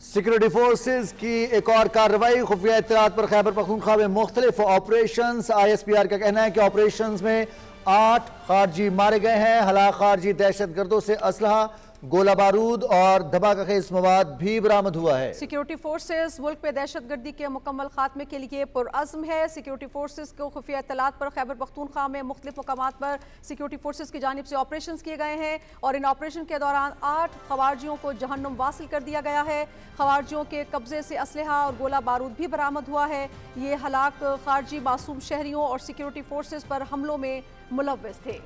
Security forces की एक और कार्रवाई। खुफिया इत्तलात पर खैबर पख्तूनख्वा में मुख्तलिफ ऑपरेशंस। ISPR का कहना है कि ऑपरेशंस में 8 खारजी मारे गए हैं। हलाक खारजी दहशत गर्दों से असलहा, गोला बारूद और धमाका खेज मवाद भी बरामद हुआ है। सिक्योरिटी फोर्सेस मुल्क पे दहशत गर्दी के मुकम्मल खात्मे के लिए पुरअज़्म है। सिक्योरिटी फोर्सेस को खुफिया इत्तलात पर खैबर पख्तूनख्वा में मुख्तलिफ मकामात पर सिक्योरिटी फोर्सेस की जानिब से ऑपरेशन किए गए हैं और इन ऑपरेशन के दौरान 8 खवारजियों को जहन्नुम वासिल कर दिया गया है। खवारजियों के कब्जे से असलहा और गोला बारूद भी बरामद हुआ है। ये हलाक खारजी मासूम शहरियों और सिक्योरिटी फोर्सेस पर हमलों में मुलव्वस थे।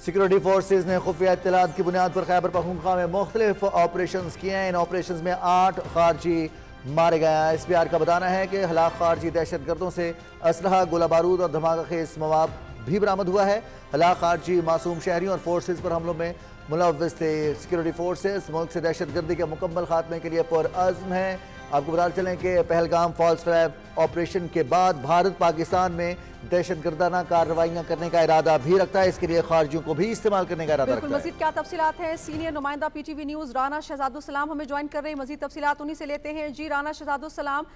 सिक्योरिटी फोर्सेज ने खुफिया इत्तलात की बुनियाद पर खैबर पख्तूनख्वा में मुख्तलिफ ऑपरेशंस किए हैं। इन ऑपरेशंस में 8 खारजी मारे गए हैं। ISPR का बताना है कि हलाक खारजी दहशत गर्दों से असलहा, गोला बारूद और धमाका खेज मवाद भी बरामद हुआ है। हलाक खारजी मासूम शहरियों और फोर्सेज पर हमलों में मुलव्वस थे। सिक्योरिटी फोर्सेज मुल्क से दहशत गर्दी के मुकम्मल खात्मे के लिए पुरअज़्म है। आपको बता चलें कि पहलगाम फॉल्स फ्लैग ऑपरेशन के बाद भारत पाकिस्तान में दहशत गर्दाना कार्रवाइयां करने का इरादा भी रखता है। इसके लिए खारजियों को भी इस्तेमाल करने का इरादा रखता है। मजीद क्या तफसीलात है, सीनियर नुमाइंदा PTV न्यूज़ राना शहजादुस्सलाम हमें ज्वाइन कर रहे हैं। मजीद तफसीलात उन्हीं से लेते हैं। जी राना शहजादुस्सलाम,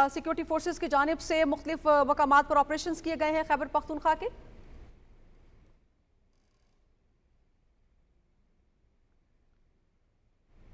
सिक्योरिटी फोर्सेज की जानिब से मुख्तलिफ मकामात पर ऑपरेशन किए गए हैं खैबर पख्तूनख्वा के।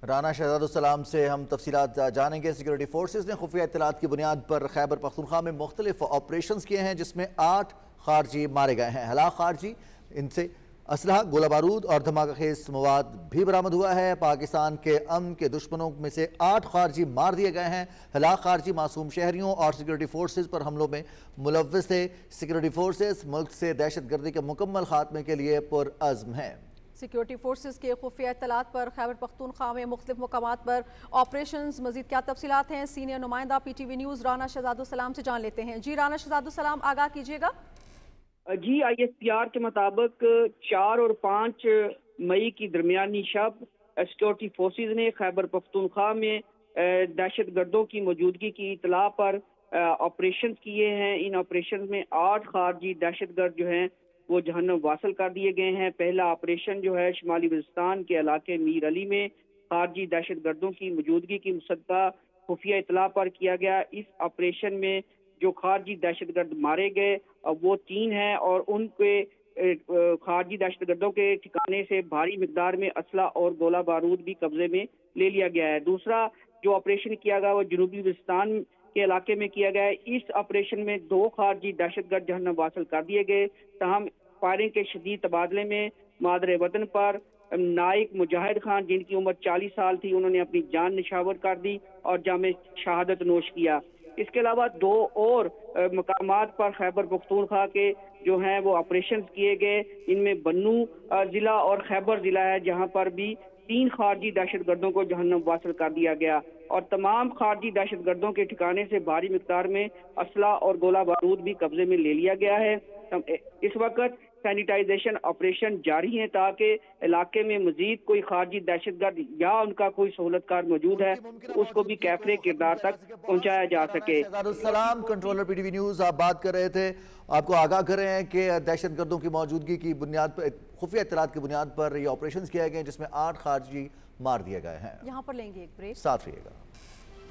राना शहजादुस्सलाम से हम तफसीलात जानेंगे। सिक्योरिटी फोर्सेज ने खुफिया इत्तलात की बुनियाद पर खैबर पख्तूनख्वा में मुख्तलिफ ऑपरेशंस किए हैं जिसमें 8 खारजी मारे गए हैं। हलाक खारजी इनसे असलहा, गोला बारूद और धमाका खेज मवाद भी बरामद हुआ है। पाकिस्तान के अमन के दुश्मनों में से 8 खारजी मार दिए गए हैं। हलाक खारजी मासूम शहरियों और सिक्योरिटी फोर्सेज पर हमलों में मुलव्वस थे। सिक्योरिटी फोर्सेज मुल्क से दहशत गर्दी के मुकम्मल खात्मे के लिए पुरअज़्म है। सिक्योरिटी फोर्सेस के खुफिया इत्तलात पर खैबर पख्तूनख्वा में मुख्तलिफ मकामात पर ऑपरेशंस। मजीद क्या तफसीलात हैं, सीनियर नुमाइंदा PTV न्यूज़ राना शहजादुस्सलाम से जान लेते हैं। जी राना शहजादुस्सलाम, आगाह कीजिएगा। जी, ISPR के मुताबिक 4 और 5 मई की दरमियानी शब सिक्योरिटी फोर्सेज ने खैबर पख्तूनख्वा में दहशत गर्दों की मौजूदगी की इतला पर ऑपरेशन किए हैं। इन ऑपरेशन में 8 खारजी दहशत गर्द जो हैं वो जहन्नुम वासिल कर दिए गए हैं। पहला ऑपरेशन जो है शुमाली वज़ीरिस्तान के इलाके मीर अली में खारजी दहशत गर्दों की मौजूदगी की मुसद्दा खुफिया इतला पर किया गया। इस ऑपरेशन में जो खारजी दहशत गर्द मारे गए वो 3 हैं और उनके खारजी दहशत गर्दों के ठिकाने से भारी मिकदार में असला और गोला बारूद भी कब्जे में ले लिया गया है। दूसरा जो ऑपरेशन किया गया वो जनूबी वज़ीरिस्तान के इलाके में किया गया है। इस ऑपरेशन में 2 खारजी दहशतगर्द जहन्नुम वासिल कर दिए गए। तमाम फायरिंग के शदीद तबादले में मादरे वतन पर नाइक मुजाहिद खान, जिनकी उम्र 40 साल थी, उन्होंने अपनी जान निशावर कर दी और जामे शहादत नोश किया। इसके अलावा 2 और मकामात पर खैबर पख्तूनख्वा के जो हैं वो ऑपरेशन किए गए। इनमें बन्नू ज़िला और खैबर ज़िला है, जहां पर भी 3 खारजी दहशत गर्दों को जहन्नुम वासिल कर दिया गया और तमाम खारजी दहशत गर्दों के ठिकाने से भारी मिकदार में असला और गोला बारूद भी कब्जे में ले लिया गया है। इस वक्त सैनिटाइजेशन ऑपरेशन जारी है ताकि इलाके में मजीद कोई खारजी दहशतगर्द या उनका कोई सहूलतकार मौजूद है उसको भी कैफरे किरदार तक पहुंचाया जा सके। सलाम, कंट्रोलर PTV न्यूज़ आप बात कर रहे थे। आपको आगाह कर रहे हैं कि दहशत गर्दों की मौजूदगी की बुनियाद पर, खुफिया इत्तलात की बुनियाद पर ये ऑपरेशन किए गए जिसमें 8 खारजी मार दिए गए हैं। यहाँ पर लेंगे एक ब्रेक, साथ रहिएगा।